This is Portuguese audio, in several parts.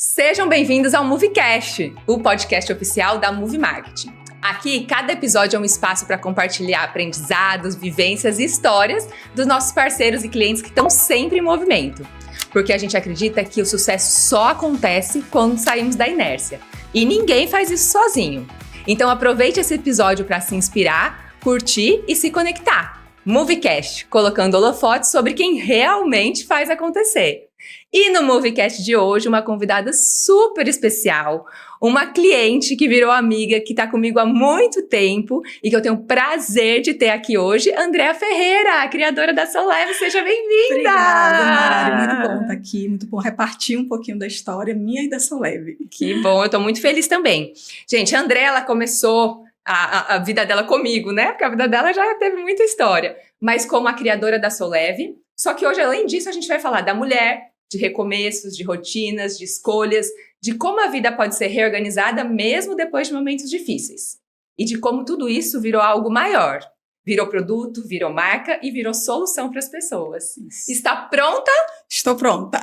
Sejam bem-vindos ao Movecast, o podcast oficial da Move Marketing. Aqui, cada episódio é um espaço para compartilhar aprendizados, vivências e histórias dos nossos parceiros e clientes que estão sempre em movimento. Porque a gente acredita que o sucesso só acontece quando saímos da inércia. E ninguém faz isso sozinho. Então aproveite esse episódio para se inspirar, curtir e se conectar. Movecast, colocando holofotes sobre quem realmente faz acontecer. E no Movecast de hoje, uma convidada super especial, uma cliente que virou amiga, que está comigo há muito tempo e que eu tenho o prazer de ter aqui hoje, Andréa Ferreira, criadora da Soleve. Seja bem-vinda! Obrigada, Mari. Muito bom estar aqui, muito bom repartir um pouquinho da história minha e da Soleve. Que bom, eu estou muito feliz também. Gente, a Andréa, ela começou a vida dela comigo, né? Porque a vida dela já teve muita história. Mas como a criadora da Soleve, só que hoje, além disso, a gente vai falar da mulher, de recomeços, de rotinas, de escolhas, de como a vida pode ser reorganizada mesmo depois de momentos difíceis. E de como tudo isso virou algo maior. Virou produto, virou marca e virou solução para as pessoas. Isso. Está pronta? Estou pronta.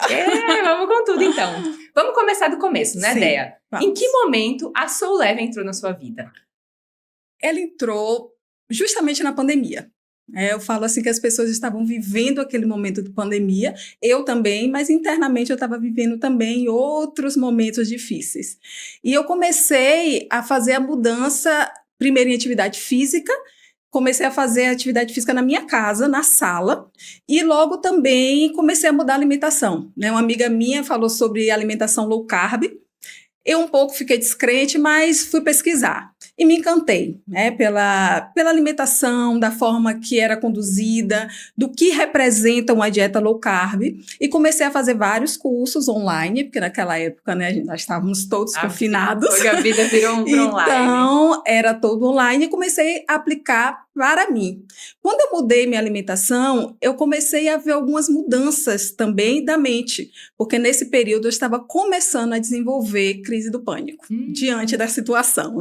Vamos com tudo então. Vamos começar do começo, né, Déa? Vamos. Em que momento a Soleve entrou na sua vida? Ela entrou justamente na pandemia. Eu falo assim que as pessoas estavam vivendo aquele momento de pandemia, eu também, mas internamente eu estava vivendo também outros momentos difíceis. E eu comecei a fazer a mudança, primeiro em atividade física, comecei a fazer atividade física na minha casa, na sala, e logo também comecei a mudar a alimentação. Uma amiga minha falou sobre alimentação low carb. Eu um pouco fiquei descrente, mas fui pesquisar e me encantei, pela alimentação, da forma que era conduzida, do que representa uma dieta low carb, e comecei a fazer vários cursos online, porque naquela época, nós estávamos todos confinados. A vida virou online. Então, era todo online e comecei a aplicar para mim. Quando eu mudei minha alimentação, eu comecei a ver algumas mudanças também da mente, porque nesse período eu estava começando a desenvolver crise do pânico, diante da situação,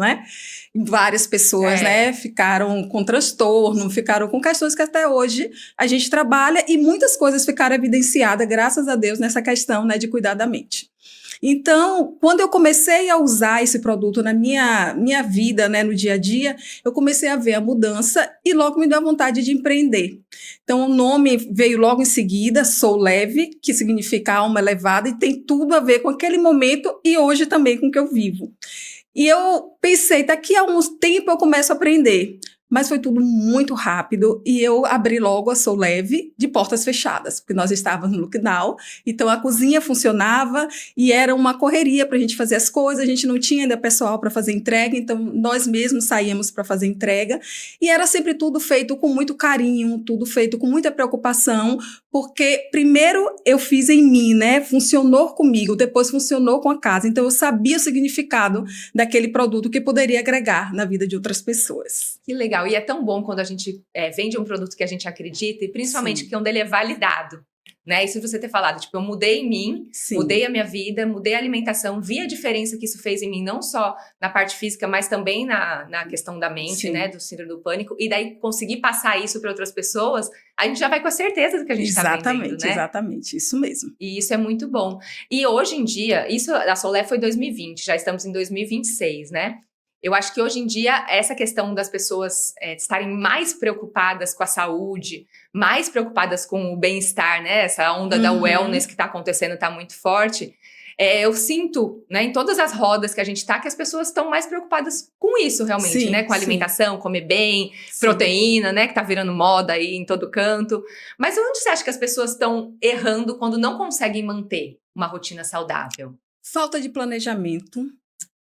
Várias pessoas, ficaram com transtorno, ficaram com questões que até hoje a gente trabalha e muitas coisas ficaram evidenciadas, graças a Deus, nessa questão, de cuidar da mente. Então, quando eu comecei a usar esse produto na minha vida, no dia a dia, eu comecei a ver a mudança e logo me deu a vontade de empreender. Então, o nome veio logo em seguida, Soleve, que significa alma elevada, e tem tudo a ver com aquele momento e hoje também com o que eu vivo. E eu pensei, daqui a uns tempos eu começo a aprender. Mas foi tudo muito rápido e eu abri logo a Soleve de portas fechadas, porque nós estávamos no lockdown, então a cozinha funcionava e era uma correria para a gente fazer as coisas, a gente não tinha ainda pessoal para fazer entrega, então nós mesmos saíamos para fazer entrega e era sempre tudo feito com muito carinho, tudo feito com muita preocupação, porque primeiro eu fiz em mim, funcionou comigo, depois funcionou com a casa, então eu sabia o significado daquele produto que poderia agregar na vida de outras pessoas. Que legal. E é tão bom quando a gente vende um produto que a gente acredita e principalmente que quando ele é validado, Isso você ter falado, eu mudei em mim, mudei a minha vida, mudei a alimentação, vi a diferença que isso fez em mim, não só na parte física, mas também na questão da mente, do síndrome do pânico, e daí conseguir passar isso para outras pessoas, a gente já vai com a certeza do que a gente está vendendo, Exatamente, isso mesmo. E isso é muito bom. E hoje em dia, isso a Soleve foi 2020, já estamos em 2026, Eu acho que hoje em dia, essa questão das pessoas estarem mais preocupadas com a saúde, mais preocupadas com o bem-estar, Essa onda da wellness que está acontecendo está muito forte. Eu sinto, em todas as rodas que a gente está, que as pessoas estão mais preocupadas com isso realmente, com a alimentação, comer bem, proteína, que está virando moda aí em todo canto. Mas onde você acha que as pessoas estão errando quando não conseguem manter uma rotina saudável? Falta de planejamento.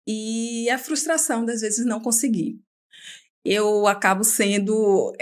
E a frustração das vezes não conseguir. Eu acabo sendo,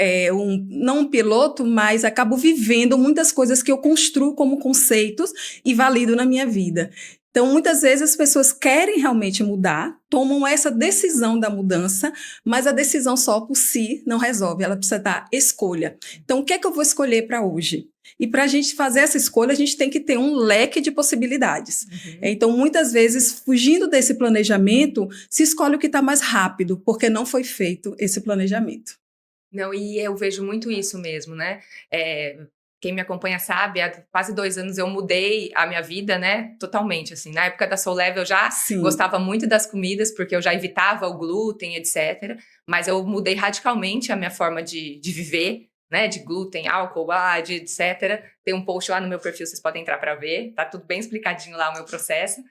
não um piloto, mas acabo vivendo muitas coisas que eu construo como conceitos e valido na minha vida. Então, muitas vezes as pessoas querem realmente mudar, tomam essa decisão da mudança, mas a decisão só por si não resolve, ela precisa dar escolha. Então, o que é que eu vou escolher para hoje? E para a gente fazer essa escolha, a gente tem que ter um leque de possibilidades. Então, muitas vezes, fugindo desse planejamento, se escolhe o que está mais rápido, porque não foi feito esse planejamento. Não, e eu vejo muito isso mesmo, quem me acompanha sabe, há quase 2 anos eu mudei a minha vida, né? Totalmente, assim. Na época da Soul Level eu já gostava muito das comidas, porque eu já evitava o glúten, etc. Mas eu mudei radicalmente a minha forma de viver, né? De glúten, álcool, de etc. Tem um post lá no meu perfil, vocês podem entrar para ver. Tá tudo bem explicadinho lá o meu processo.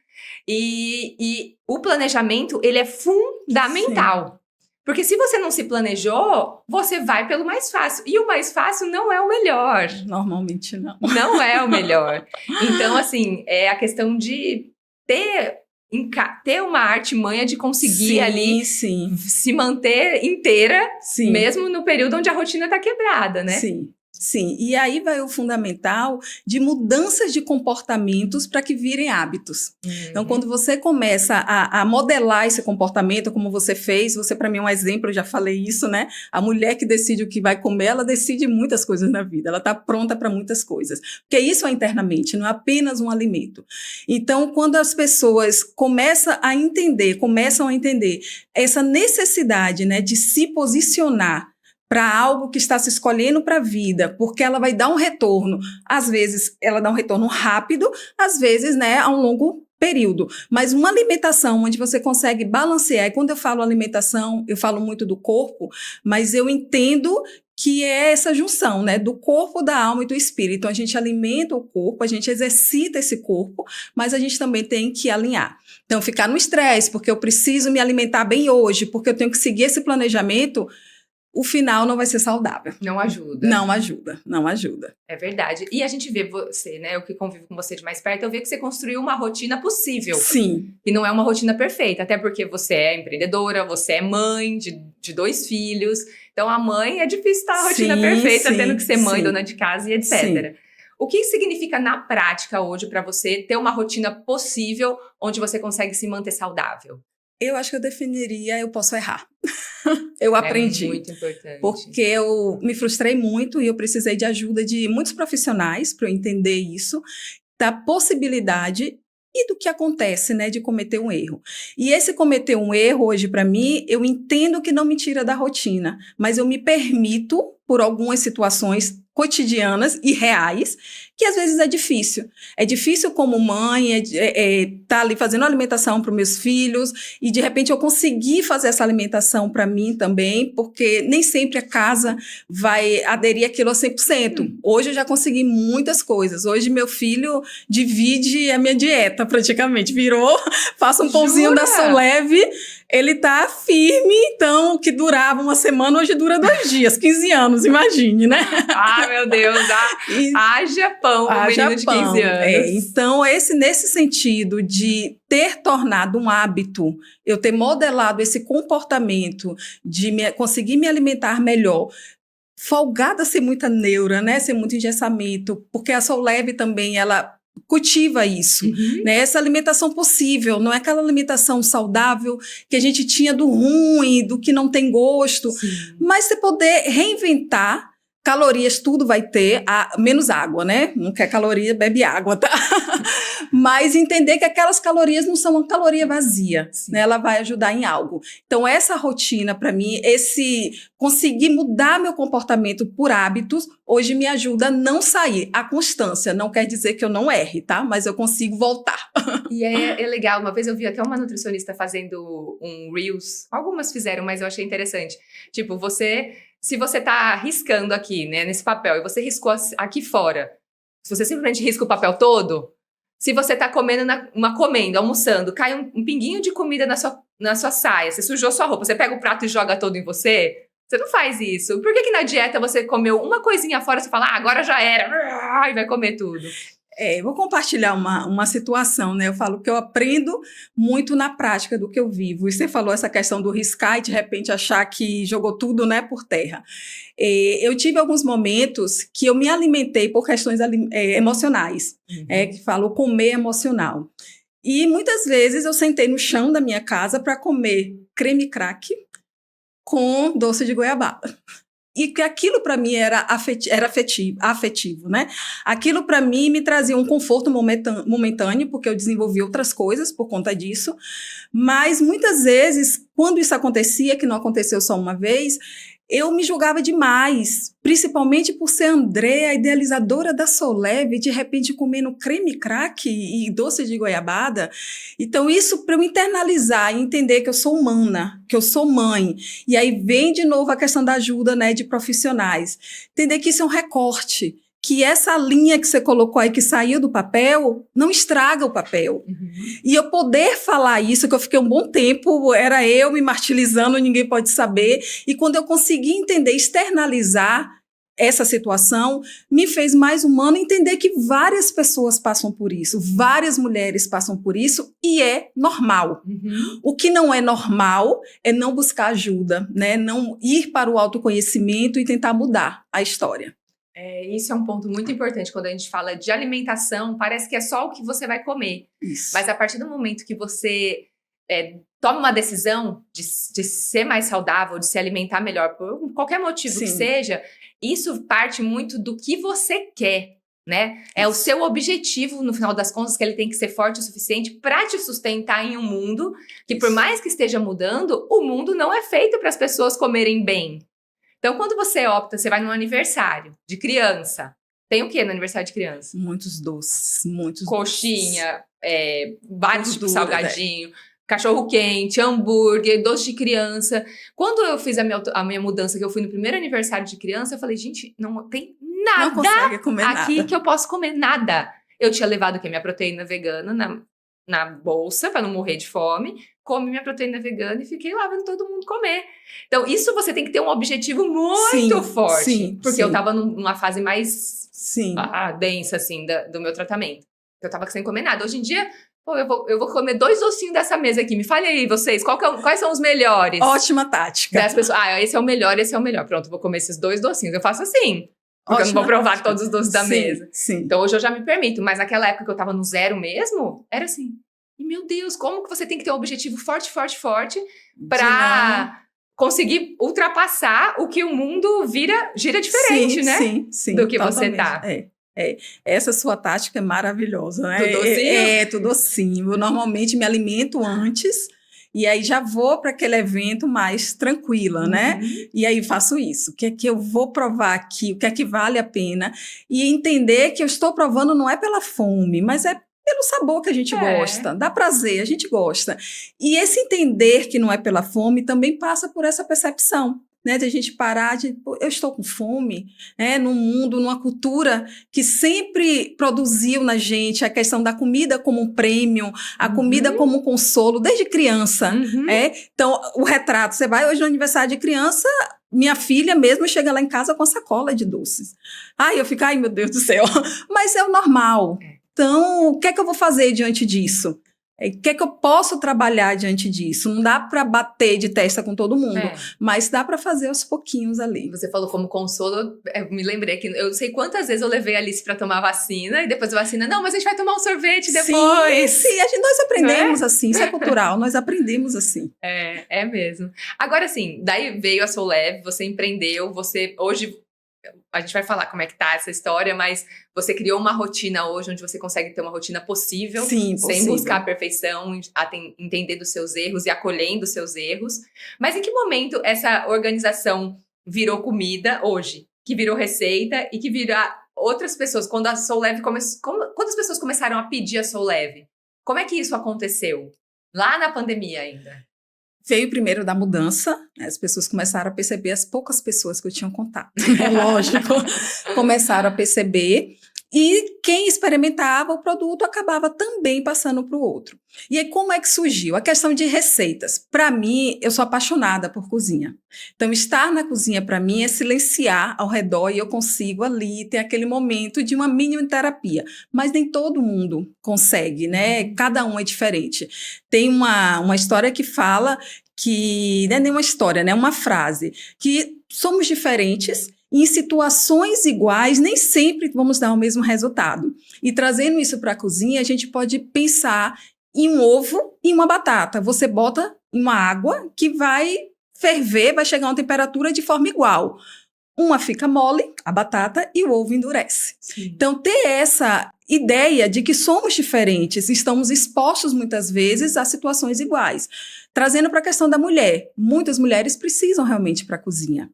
E o planejamento, ele é fundamental. Sim. Porque se você não se planejou, você vai pelo mais fácil. E o mais fácil não é o melhor. Normalmente não. Não é o melhor. Então, assim, é a questão de ter uma artimanha de conseguir ali se manter inteira, mesmo no período onde a rotina está quebrada, né? Sim, e aí vai o fundamental de mudanças de comportamentos para que virem hábitos. Então, quando você começa a modelar esse comportamento, como você fez, você para mim é um exemplo, eu já falei isso, né? A mulher que decide o que vai comer, ela decide muitas coisas na vida, ela está pronta para muitas coisas. Porque isso é internamente, não é apenas um alimento. Então, quando as pessoas começam a entender essa necessidade, né, de se posicionar para algo que está se escolhendo para a vida, porque ela vai dar um retorno. Às vezes, ela dá um retorno rápido, às vezes, né, a um longo período. Mas uma alimentação onde você consegue balancear, e quando eu falo alimentação, eu falo muito do corpo, mas eu entendo que é essa junção, né, do corpo, da alma e do espírito. Então, a gente alimenta o corpo, a gente exercita esse corpo, mas a gente também tem que alinhar. Então, ficar no estresse, porque eu preciso me alimentar bem hoje, porque eu tenho que seguir esse planejamento, o final não vai ser saudável. Não ajuda. Não ajuda. É verdade. E a gente vê você, né, eu que convivo com você de mais perto, eu vejo que você construiu uma rotina possível. Sim. E não é uma rotina perfeita, até porque você é empreendedora, você é mãe de 2 filhos. Então, a mãe é difícil estar a rotina perfeita, tendo que ser mãe, dona de casa e etc. Sim. O que significa na prática hoje para você ter uma rotina possível onde você consegue se manter saudável? Eu acho que eu definiria, eu posso errar. Eu aprendi. É muito importante. Porque eu me frustrei muito e eu precisei de ajuda de muitos profissionais para eu entender isso, da possibilidade e do que acontece, né, de cometer um erro. E esse cometer um erro hoje, para mim, eu entendo que não me tira da rotina, mas eu me permito, por algumas situações cotidianas e reais, que às vezes é difícil. É difícil como mãe, tá ali fazendo alimentação para os meus filhos e de repente eu consegui fazer essa alimentação para mim também, porque nem sempre a casa vai aderir àquilo a 100%. Hoje eu já consegui muitas coisas. Hoje meu filho divide a minha dieta praticamente. Virou, faço um pãozinho da Soul Leve, ele tá firme, então o que durava uma semana, hoje dura 2 dias, 15 anos, imagine, né? Ah, meu Deus, haja pão, um menino de 15 anos. Então, nesse sentido de ter tornado um hábito, eu ter modelado esse comportamento, de conseguir me alimentar melhor, folgada sem muita neura, né? Sem muito engessamento, porque a Soul Leve também, ela cultiva isso, né? Essa alimentação possível, não é aquela alimentação saudável que a gente tinha do ruim, do que não tem gosto, mas você poder reinventar. Calorias tudo vai ter, menos água, né? Não quer caloria, bebe água, tá? Mas entender que aquelas calorias não são uma caloria vazia, né? Ela vai ajudar em algo. Então, essa rotina, para mim, conseguir mudar meu comportamento por hábitos, hoje me ajuda a não sair. A constância não quer dizer que eu não erre, tá? Mas eu consigo voltar. E é legal. Uma vez eu vi até uma nutricionista fazendo um Reels. Algumas fizeram, mas eu achei interessante. Tipo, se você tá riscando aqui, né, nesse papel, e você riscou aqui fora, se você simplesmente risca o papel todo, se você tá comendo, almoçando, cai um pinguinho de comida na sua saia, você sujou sua roupa, você pega o prato e joga todo em você não faz isso. Por que na dieta você comeu uma coisinha fora, você fala, agora já era, e vai comer tudo? Eu vou compartilhar uma situação, né? Eu falo que eu aprendo muito na prática do que eu vivo. E você falou essa questão do riscar e de repente achar que jogou tudo, né, por terra. Eu tive alguns momentos que eu me alimentei por questões emocionais, que falo comer emocional. E muitas vezes eu sentei no chão da minha casa para comer creme crack com doce de goiabada. E que aquilo para mim era afetivo, né? Aquilo para mim me trazia um conforto momentâneo, porque eu desenvolvi outras coisas por conta disso. Mas muitas vezes, quando isso acontecia, que não aconteceu só uma vez, eu me julgava demais, principalmente por ser Andréa, a idealizadora da Solev, de repente comendo creme crack e doce de goiabada. Então, isso para eu internalizar e entender que eu sou humana, que eu sou mãe. E aí vem de novo a questão da ajuda, né, de profissionais. Entender que isso é um recorte, que essa linha que você colocou aí, que saiu do papel, não estraga o papel. E eu poder falar isso, que eu fiquei um bom tempo, era eu me martirizando, ninguém pode saber. E quando eu consegui entender, externalizar essa situação, me fez mais humana entender que várias pessoas passam por isso, várias mulheres passam por isso, e é normal. O que não é normal é não buscar ajuda, né? Não ir para o autoconhecimento e tentar mudar a história. Isso é um ponto muito importante quando a gente fala de alimentação, parece que é só o que você vai comer. Isso. Mas a partir do momento que você toma uma decisão de ser mais saudável, de se alimentar melhor, por qualquer motivo que seja, isso parte muito do que você quer, né? É o seu objetivo, no final das contas, que ele tem que ser forte o suficiente para te sustentar em um mundo que, por mais que esteja mudando, o mundo não é feito para as pessoas comerem bem. Então, quando você opta, você vai num aniversário de criança. Tem o que no aniversário de criança? Muitos doces, muitos coxinha, vários tipos de salgadinho, cachorro quente, hambúrguer, doce de criança. Quando eu fiz a minha mudança, que eu fui no primeiro aniversário de criança, eu falei, gente, não tem nada aqui nada que eu posso comer, nada. Eu tinha levado aqui a minha proteína vegana na bolsa, para não morrer de fome. Comi minha proteína vegana e fiquei lá vendo todo mundo comer. Então, isso você tem que ter um objetivo muito forte. Porque eu tava numa fase mais densa, assim, do meu tratamento. Eu tava sem comer nada. Hoje em dia, eu vou comer 2 docinhos dessa mesa aqui. Me fale aí, vocês, quais são os melhores? Ótima tática. Das pessoas, esse é o melhor, esse é o melhor. Pronto, vou comer esses 2 docinhos. Eu faço assim. Porque eu não vou provar todos os doces da mesa. Então, hoje eu já me permito. Mas naquela época que eu tava no zero mesmo, era assim. E, meu Deus, como que você tem que ter um objetivo forte para conseguir ultrapassar o que o mundo gira diferente, né? Sim, do que totalmente. você tá. Essa sua tática é maravilhosa, né? Tudo docinho? Tudo docinho. Eu normalmente me alimento antes e aí já vou para aquele evento mais tranquila, né? E aí faço isso. O que é que eu vou provar aqui? O que é que vale a pena? E entender que eu estou provando não é pela fome, mas é pelo sabor que a gente gosta, dá prazer, a gente gosta. E esse entender que não é pela fome também passa por essa percepção, né, de a gente parar de, eu estou com fome, né, num mundo, numa cultura que sempre produziu na gente a questão da comida como um prêmio, a comida como um consolo, desde criança. Então, o retrato, você vai hoje no aniversário de criança, minha filha mesmo chega lá em casa com a sacola de doces. Eu fico, meu Deus do céu, mas é o normal. Então, o que é que eu vou fazer diante disso? O que é que eu posso trabalhar diante disso? Não dá para bater de testa com todo mundo, mas dá para fazer aos pouquinhos ali. Você falou como consolo, eu me lembrei que eu não sei quantas vezes eu levei a Alice para tomar vacina e depois a vacina, não, mas a gente vai tomar um sorvete depois. Sim, nós aprendemos assim, isso é cultural, nós aprendemos assim. É mesmo. Agora sim, daí veio a Solev, você empreendeu, você hoje... A gente vai falar como é que tá essa história, mas você criou uma rotina hoje onde você consegue ter uma rotina possível, sem buscar a perfeição, entender dos seus erros e acolhendo os seus erros. Mas em que momento essa organização virou comida hoje? Que virou receita e que virá outras pessoas? Quando a Solev quando as pessoas começaram a pedir a Solev? Como é que isso aconteceu? Lá na pandemia ainda. Veio primeiro da mudança, né? As pessoas começaram a perceber, as poucas pessoas que eu tinha contato, é lógico, começaram a perceber, e quem experimentava o produto acabava também passando para o outro. E aí, como é que surgiu? A questão de receitas. Para mim, eu sou apaixonada por cozinha. Então, estar na cozinha, para mim, é silenciar ao redor e eu consigo ali ter aquele momento de uma mínima terapia. Mas nem todo mundo consegue, né? Cada um é diferente. Tem uma história que fala que... Não é nem uma história, né? Uma frase. Que somos diferentes... Em situações iguais, nem sempre vamos dar o mesmo resultado. E trazendo isso para a cozinha, a gente pode pensar em um ovo e uma batata. Você bota em uma água que vai ferver, vai chegar a uma temperatura de forma igual. Uma fica mole, a batata, e o ovo endurece. Então, ter ideia de que somos diferentes, estamos expostos muitas vezes a situações iguais. Trazendo para a questão da mulher, muitas mulheres precisam realmente ir para a cozinha.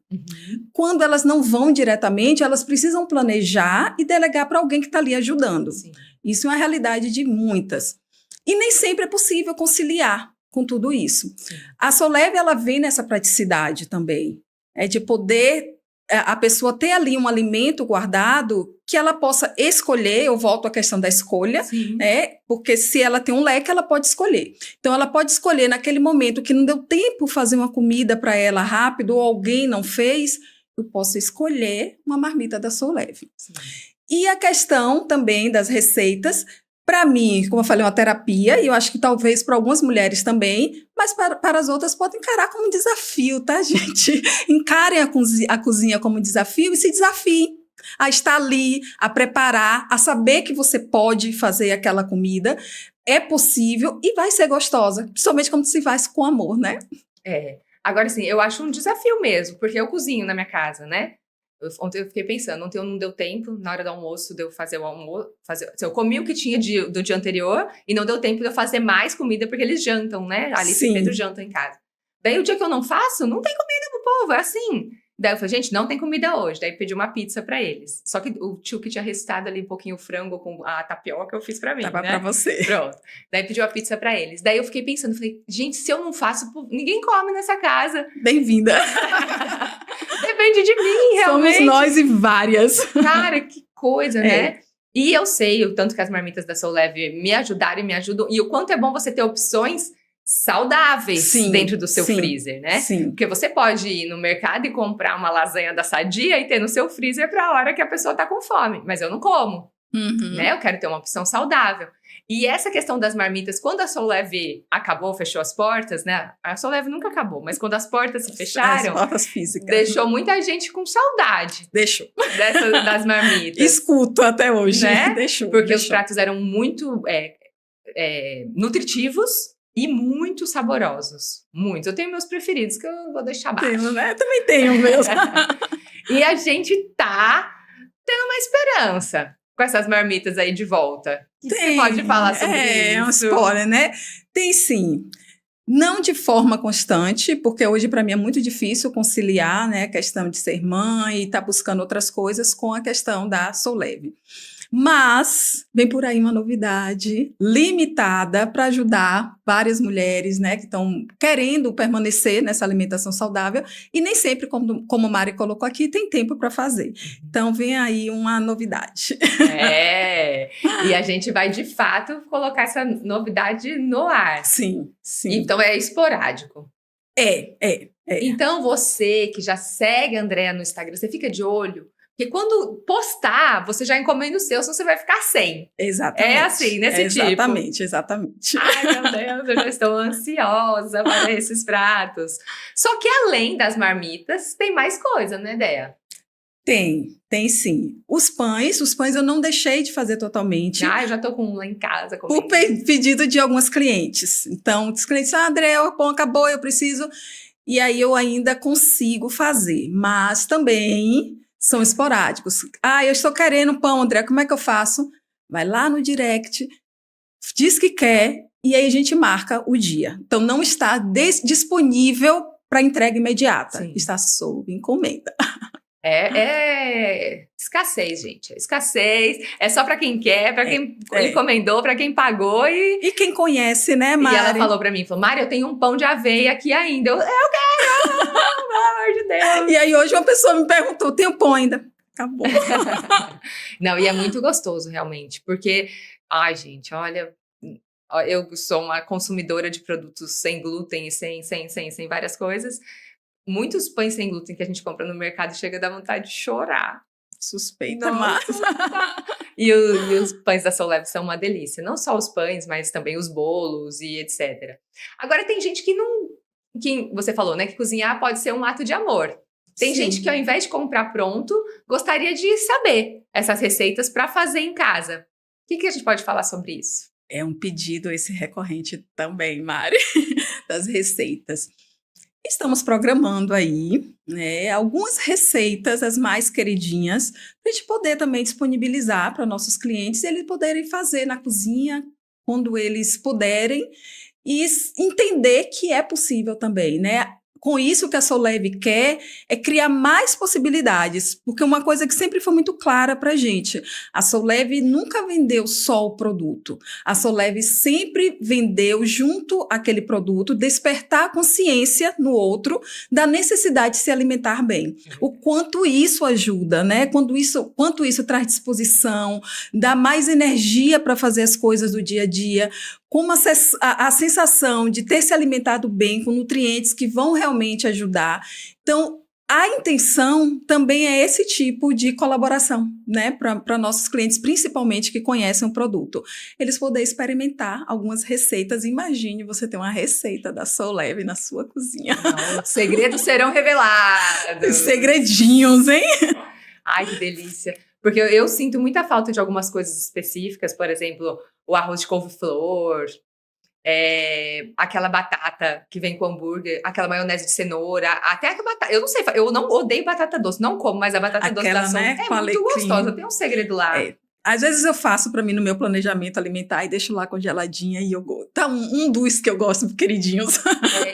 Quando elas não vão diretamente, elas precisam planejar e delegar para alguém que está ali ajudando. Sim. Isso é uma realidade de muitas. E nem sempre é possível conciliar com tudo isso. Sim. A Soleve, ela vem nessa praticidade também, de poder a pessoa ter ali um alimento guardado que ela possa escolher. Eu volto à questão da escolha, Sim. porque se ela tem um leque, ela pode escolher. Então, ela pode escolher naquele momento que não deu tempo fazer uma comida para ela rápido ou alguém não fez, eu posso escolher uma marmita da Soleve. Sim. E a questão também das receitas, para mim, como eu falei, é uma terapia, e eu acho que talvez para algumas mulheres também, mas para as outras podem encarar como um desafio, tá, gente? Encarem a cozinha como um desafio e se desafiem a estar ali, a preparar, a saber que você pode fazer aquela comida, é possível e vai ser gostosa, principalmente quando se faz com amor, né? Agora, assim, eu acho um desafio mesmo, porque eu cozinho na minha casa, né? Ontem eu fiquei pensando, ontem não deu tempo, na hora do almoço, de eu fazer o almoço. Eu comi o que tinha do dia anterior e não deu tempo de eu fazer mais comida, porque eles jantam, né? Alice e Pedro jantam em casa. Daí o dia que eu não faço, não tem comida pro povo, é assim. Daí eu falei, gente, não tem comida hoje. Daí pedi uma pizza pra eles. Só que o tio que tinha restado ali um pouquinho o frango com a tapioca, eu fiz pra mim, Tava né? pra você. Pronto. Daí pedi uma pizza pra eles. Daí eu fiquei pensando, falei, gente, se eu não faço, ninguém come nessa casa. Bem-vinda. Depende de mim, realmente. Somos nós e várias. Cara, que coisa, né? E eu sei o tanto que as marmitas da Soleve me ajudaram e me ajudam. E o quanto é bom você ter opções saudáveis dentro do seu freezer, né? Sim. Porque você pode ir no mercado e comprar uma lasanha da Sadia e ter no seu freezer pra hora que a pessoa tá com fome. Mas eu não como, né? Eu quero ter uma opção saudável. E essa questão das marmitas, quando a Soleve acabou, fechou as portas, né? A Soleve nunca acabou, mas quando as portas se fecharam, as portas físicas, deixou muita gente com saudade. Deixou. Das marmitas. Escuto até hoje, né? Deixou. Porque os pratos eram muito nutritivos e muito saborosos. Muitos. Eu tenho meus preferidos que eu vou deixar abaixo. Tenho, né? Também tenho mesmo. E a gente tá tendo uma esperança com essas marmitas aí de volta. Você pode falar sobre isso? É um spoiler, né? Tem sim. Não de forma constante, porque hoje para mim é muito difícil conciliar, né, a questão de ser mãe e estar buscando outras coisas com a questão da Soleve. Mas vem por aí uma novidade limitada para ajudar várias mulheres, né, que estão querendo permanecer nessa alimentação saudável e nem sempre, como a Mari colocou aqui, tem tempo para fazer. Então vem aí uma novidade. E a gente vai de fato colocar essa novidade no ar. Sim. Então é esporádico. É. Então você que já segue a Andréa no Instagram, você fica de olho. Porque quando postar, você já encomenda o seu, senão você vai ficar sem. Exatamente. É assim, nesse tipo. Exatamente. Ai, meu Deus, eu já estou ansiosa para esses pratos. Só que além das marmitas, tem mais coisa, né, Déa? Tem sim. Os pães eu não deixei de fazer totalmente. Eu já tô com um lá em casa. Por pedido de algumas clientes. Então, os clientes, André, o pão acabou, eu preciso. E aí eu ainda consigo fazer. Mas também são esporádicos. Eu estou querendo pão, André, como é que eu faço? Vai lá no direct, diz que quer, e aí a gente marca o dia. Então, não está disponível para entrega imediata. Sim. Está sob encomenda. Escassez, gente. Escassez. É só para quem quer, para quem encomendou, para quem pagou e quem conhece, né, Mari? E ela falou para mim, Mari, eu tenho um pão de aveia aqui ainda. Eu quero! Pelo amor de Deus! E aí hoje uma pessoa me perguntou, tem um pão ainda? Acabou. Não, e é muito gostoso, realmente. Porque, gente, olha, eu sou uma consumidora de produtos sem glúten e sem várias coisas. Muitos pães sem glúten que a gente compra no mercado chega a dar vontade de chorar. Suspeita, mas... E os pães da Soleve são uma delícia. Não só os pães, mas também os bolos e etc. Agora, tem gente que não... Que você falou, né? Que cozinhar pode ser um ato de amor. Tem gente que, ao invés de comprar pronto, gostaria de saber essas receitas para fazer em casa. O que a gente pode falar sobre isso? É um pedido esse recorrente também, Mari, das receitas. Estamos programando aí, né, algumas receitas, as mais queridinhas, para a gente poder também disponibilizar para nossos clientes e eles poderem fazer na cozinha quando eles puderem e entender que é possível também, né? Com isso, o que a Soleve quer é criar mais possibilidades, porque uma coisa que sempre foi muito clara para a gente, a Soleve nunca vendeu só o produto, a Soleve sempre vendeu junto àquele produto, despertar a consciência no outro da necessidade de se alimentar bem. O quanto isso ajuda, né? Quanto isso traz disposição, dá mais energia para fazer as coisas do dia a dia, com a sensação de ter se alimentado bem, com nutrientes que vão realmente ajudar. Então, a intenção também é esse tipo de colaboração, né, para nossos clientes, principalmente que conhecem o produto. Eles poderem experimentar algumas receitas. Imagine você ter uma receita da Soleve na sua cozinha. Não, os segredos serão revelados. Segredinhos, hein? Ai, que delícia. Porque eu sinto muita falta de algumas coisas específicas, por exemplo, o arroz de couve-flor, aquela batata que vem com hambúrguer, aquela maionese de cenoura, até aquela batata. Eu não sei, eu não odeio batata doce, não como, mas a batata doce da Sol, né, é muito gostosa, tem um segredo lá. Às vezes eu faço para mim no meu planejamento alimentar e deixo lá congeladinha e eu gosto. Tá um dos que eu gosto, queridinhos.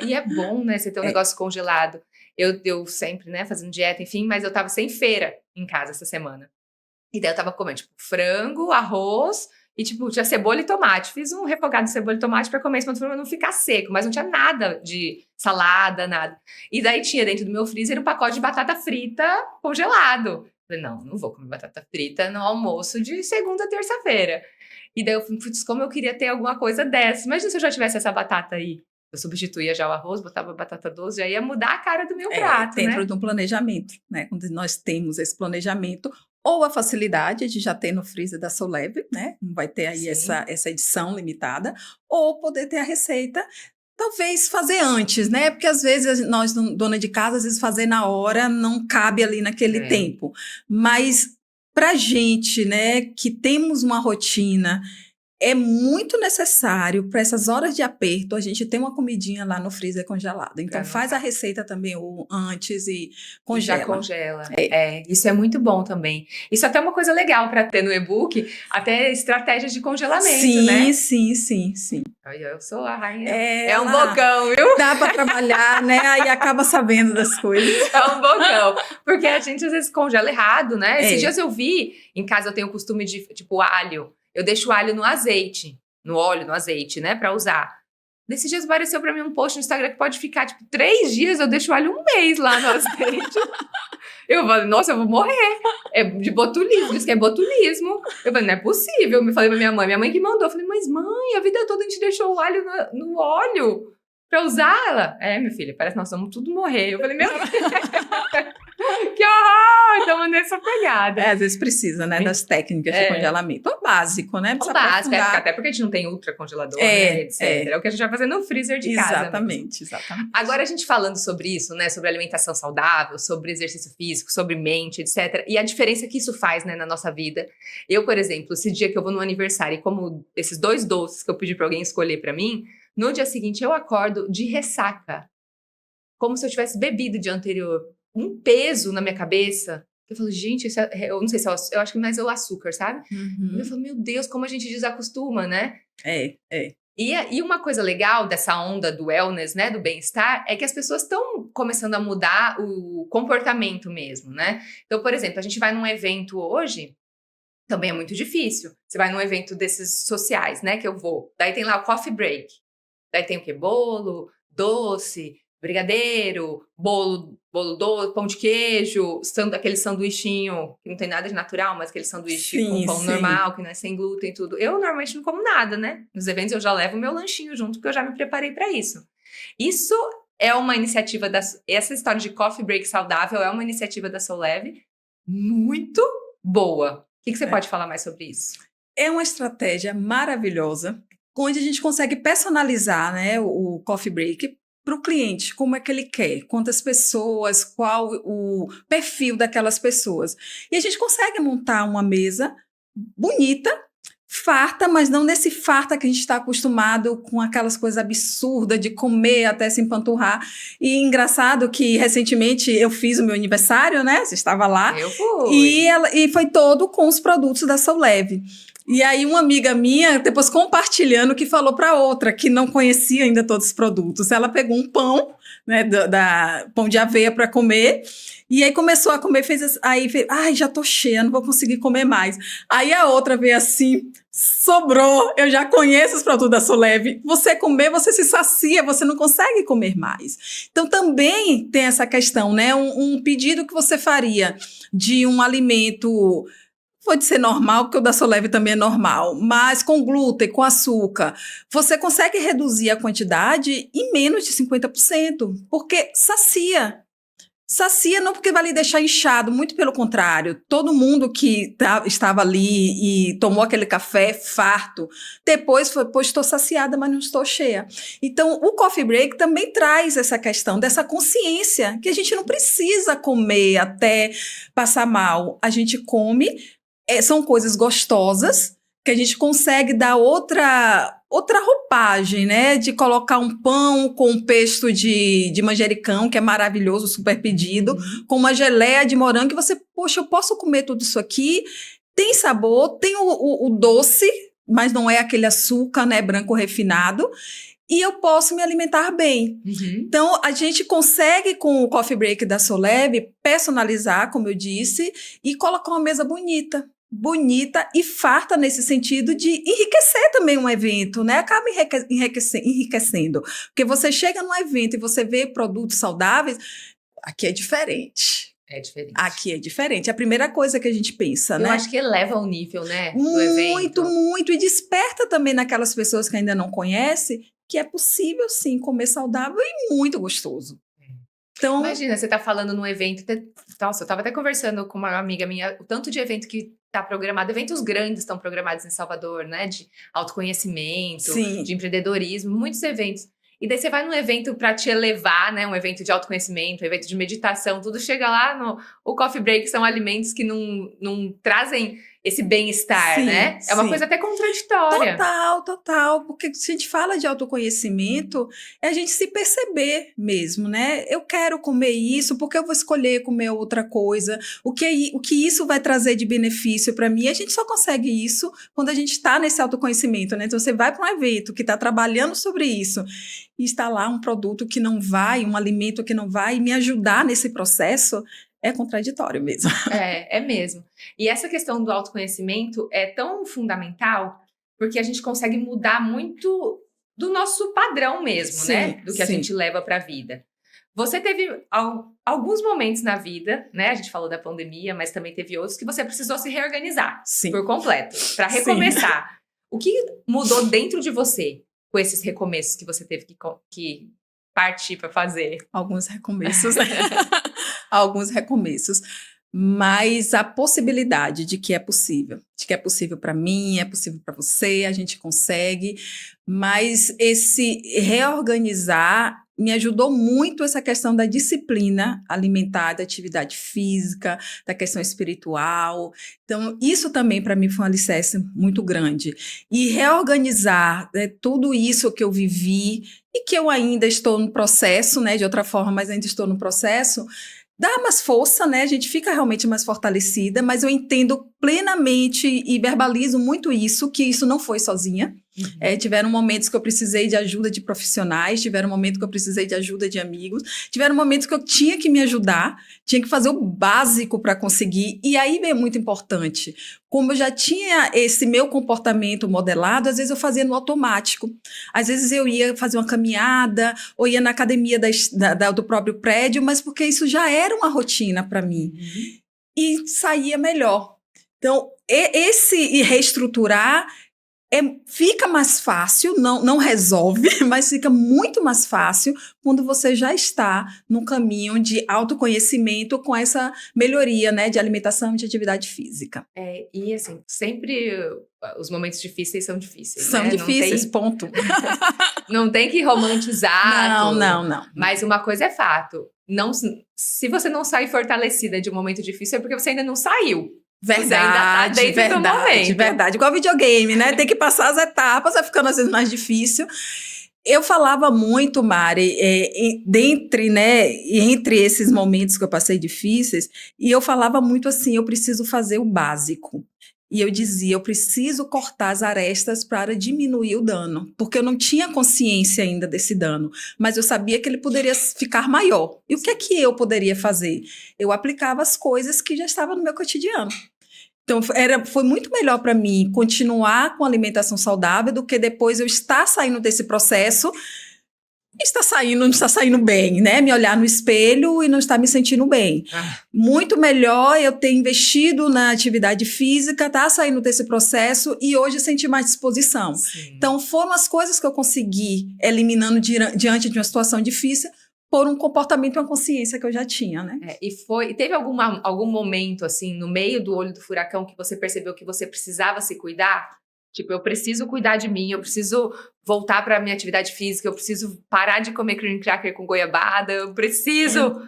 E é bom, né, você ter um negócio congelado. Eu sempre, né, fazendo dieta, enfim, mas eu tava sem feira em casa essa semana. E daí eu tava comendo, tipo, frango, arroz e, tipo, tinha cebola e tomate. Fiz um refogado de cebola e tomate pra comer isso pra não ficar seco, mas não tinha nada de salada, nada. E daí tinha dentro do meu freezer um pacote de batata frita congelado. Falei, não vou comer batata frita no almoço de segunda, terça-feira. E daí eu falei, putz, como eu queria ter alguma coisa dessa. Imagina se eu já tivesse essa batata aí. Eu substituía já o arroz, botava batata doce, já ia mudar a cara do meu prato, dentro né? de um planejamento, né? Quando nós temos esse planejamento, ou a facilidade de já ter no freezer da Soleve, né? Não vai ter aí essa edição limitada, ou poder ter a receita, talvez fazer antes, né? Porque às vezes nós, dona de casa, às vezes fazer na hora não cabe ali naquele tempo. Mas pra gente, né, que temos uma rotina, é muito necessário para essas horas de aperto a gente ter uma comidinha lá no freezer congelado. Então faz a receita também antes e congela. Já congela. Isso é muito bom também. Isso até é uma coisa legal para ter no e-book, até estratégias de congelamento, né? Sim. Eu sou a rainha. É um bocão, viu? Dá para trabalhar, né? Aí acaba sabendo das coisas. É um bocão. Porque a gente às vezes congela errado, né? Esses dias eu vi, em casa eu tenho o costume de, tipo, alho. Eu deixo o alho no azeite, no azeite, né, pra usar. Nesses dias apareceu pra mim um post no Instagram que pode ficar, tipo, 3 dias, eu deixo o alho 1 mês lá no azeite. Eu falei, nossa, eu vou morrer. É de botulismo, diz que é botulismo. Eu falei, não é possível. Eu falei pra minha mãe que mandou. Eu falei, mas mãe, a vida toda a gente deixou o alho no óleo pra usar. Ela, minha filha, parece que nós vamos tudo morrer. Eu falei, meu Deus. Que horror! Estamos nessa pegada. Às vezes precisa, né, das técnicas de congelamento. O básico, né? O básico, até porque a gente não tem ultracongelador, né, etc. É o que a gente vai fazer no freezer de casa. Exatamente. Agora, a gente falando sobre isso, né, sobre alimentação saudável, sobre exercício físico, sobre mente, etc. E a diferença que isso faz, né, na nossa vida. Eu, por exemplo, esse dia que eu vou no aniversário e como esses 2 doces que eu pedi pra alguém escolher pra mim, no dia seguinte eu acordo de ressaca. Como se eu tivesse bebido o dia anterior. Um peso na minha cabeça. Eu falo, gente, eu não sei se eu acho que mais é o açúcar, sabe? Eu falo, meu Deus, como a gente desacostuma, né? E uma coisa legal dessa onda do wellness, né, do bem-estar, é que as pessoas estão começando a mudar o comportamento mesmo, né? Então, por exemplo, a gente vai num evento hoje, também é muito difícil. Você vai num evento desses sociais, né, que eu vou. Daí tem lá o coffee break. Daí tem o quê? Bolo, doce, brigadeiro, bolo doce, pão de queijo, aquele sanduichinho que não tem nada de natural, mas aquele sanduíche com pão normal, que não é sem glúten e tudo. Eu normalmente não como nada, né? Nos eventos eu já levo o meu lanchinho junto, porque eu já me preparei para isso. Isso é uma iniciativa essa história de coffee break saudável é uma iniciativa da Soleve muito boa. O que você pode falar mais sobre isso? É uma estratégia maravilhosa, onde a gente consegue personalizar, né, o coffee break para o cliente, como é que ele quer, quantas pessoas, qual o perfil daquelas pessoas. E a gente consegue montar uma mesa bonita, Farta, mas não nesse farta que a gente está acostumado com aquelas coisas absurdas de comer até se empanturrar. E engraçado que recentemente eu fiz o meu aniversário, né? Você estava lá. Eu fui. E foi todo com os produtos da Souleve. E aí uma amiga minha, depois compartilhando, que falou para outra, que não conhecia ainda todos os produtos. Ela pegou um pão, né, pão de aveia para comer, e aí começou a comer, ai, já tô cheia, não vou conseguir comer mais. Aí a outra veio assim, sobrou, eu já conheço os produtos da Souleve. Você comer, você se sacia, você não consegue comer mais. Então também tem essa questão, né? Um pedido que você faria de um alimento, pode ser normal, porque o da Souleve também é normal, mas com glúten, com açúcar, você consegue reduzir a quantidade em menos de 50%, porque sacia. Sacia não porque vai lhe deixar inchado, muito pelo contrário. Todo mundo que estava ali e tomou aquele café farto, depois foi, pois estou saciada, mas não estou cheia. Então, o Coffee Break também traz essa questão dessa consciência, que a gente não precisa comer até passar mal. A gente come, são coisas gostosas, que a gente consegue dar outra roupagem, né? De colocar um pão com um pesto de manjericão, que é maravilhoso, super pedido, com uma geleia de morango, que você, poxa, eu posso comer tudo isso aqui, tem sabor, tem o doce, mas não é aquele açúcar, né, branco refinado, e eu posso me alimentar bem. Então, a gente consegue, com o Coffee Break da Souleve, personalizar, como eu disse, e colocar uma mesa bonita e farta nesse sentido de enriquecer também um evento, né? Acaba enriquecendo. Porque você chega num evento e você vê produtos saudáveis, aqui é diferente. É diferente. Aqui é diferente. É a primeira coisa que a gente pensa, né? Eu acho que eleva o nível, né, do muito, evento. Muito. E desperta também naquelas pessoas que ainda não conhecem que é possível, sim, comer saudável e muito gostoso. Então, imagina, você tá falando num evento... Nossa, eu tava até conversando com uma amiga minha, o tanto de evento que tá programado, eventos grandes estão programados em Salvador, né? De autoconhecimento, sim, de empreendedorismo, muitos eventos. E daí você vai num evento para te elevar, né? Um evento de autoconhecimento, um evento de meditação, tudo chega lá no o Coffee Break, são alimentos que não trazem esse bem-estar, né? É uma coisa até contraditória. Total, porque se a gente fala de autoconhecimento, é a gente se perceber mesmo, né? Eu quero comer isso, porque eu vou escolher comer outra coisa, o que isso vai trazer de benefício para mim, a gente só consegue isso quando a gente está nesse autoconhecimento, né? Então você vai para um evento que está trabalhando sobre isso, e está lá um produto que não vai, um alimento que não vai me ajudar nesse processo, é contraditório mesmo. É mesmo. E essa questão do autoconhecimento é tão fundamental porque a gente consegue mudar muito do nosso padrão mesmo, sim, né? Do que a sim. gente leva para a vida. Você teve alguns momentos na vida, né? A gente falou da pandemia, mas também teve outros que você precisou se reorganizar Sim. por completo, para recomeçar. Sim. O que mudou dentro de você com esses recomeços que você teve que partir para fazer? Alguns recomeços. Alguns recomeços. Mas a possibilidade de que é possível para mim, é possível para você, a gente consegue. Mas esse reorganizar me ajudou muito essa questão da disciplina alimentar, da atividade física, da questão espiritual. Então, isso também para mim foi um alicerce muito grande. E reorganizar, né, tudo isso que eu vivi e que eu ainda estou no processo, né, de outra forma, mas ainda estou no processo, dá mais força, né? A gente fica realmente mais fortalecida, mas eu entendo plenamente e verbalizo muito isso, que isso não foi sozinha. Tiveram momentos que eu precisei de ajuda de profissionais, tiveram momentos que eu precisei de ajuda de amigos, tiveram momentos que eu tinha que me ajudar, tinha que fazer o básico para conseguir, e aí é muito importante. Como eu já tinha esse meu comportamento modelado, às vezes eu fazia no automático. Às vezes eu ia fazer uma caminhada, ou ia na academia do próprio prédio, mas porque isso já era uma rotina para mim. E saía melhor. Então, esse reestruturar fica mais fácil, não resolve, mas fica muito mais fácil quando você já está num caminho de autoconhecimento com essa melhoria, né, de alimentação e de atividade física. E assim, sempre os momentos difíceis são difíceis. São, né? Difíceis, ponto. Não tem que romantizar tudo. Não. Mas uma coisa é fato, se você não sair fortalecida de um momento difícil é porque você ainda não saiu. Você ainda tá dentro do momento. Verdade. Igual videogame, né? Tem que passar as etapas, vai ficando às vezes mais difícil. Eu falava muito, Mari, entre esses momentos que eu passei difíceis, e eu falava muito assim, eu preciso fazer o básico. E eu dizia, eu preciso cortar as arestas para diminuir o dano, porque eu não tinha consciência ainda desse dano, mas eu sabia que ele poderia ficar maior. E o que é que eu poderia fazer? Eu aplicava as coisas que já estavam no meu cotidiano. Então, foi muito melhor para mim continuar com alimentação saudável do que depois eu estar saindo desse processo não está saindo bem, né? Me olhar no espelho e não estar me sentindo bem. Muito melhor eu ter investido na atividade física, tá saindo desse processo e hoje sentir mais disposição. Sim. Então, foram as coisas que eu consegui eliminando diante de uma situação difícil por um comportamento e uma consciência que eu já tinha, né? E teve algum momento, assim, no meio do olho do furacão que você percebeu que você precisava se cuidar? Tipo, eu preciso cuidar de mim, eu preciso voltar para a minha atividade física, eu preciso parar de comer cream cracker com goiabada, eu preciso...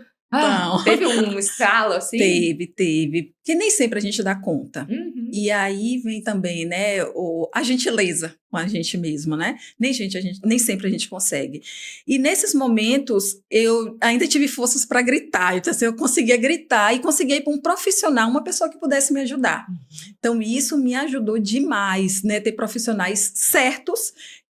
Teve um estralo, assim? Teve. Porque nem sempre a gente dá conta. Uhum. E aí vem também, né, a gentileza com a gente mesmo, né? Nem sempre a gente consegue. E nesses momentos, eu ainda tive forças para gritar. Então, assim, eu conseguia gritar e conseguia ir para um profissional, uma pessoa que pudesse me ajudar. Então, isso me ajudou demais, né? Ter profissionais certos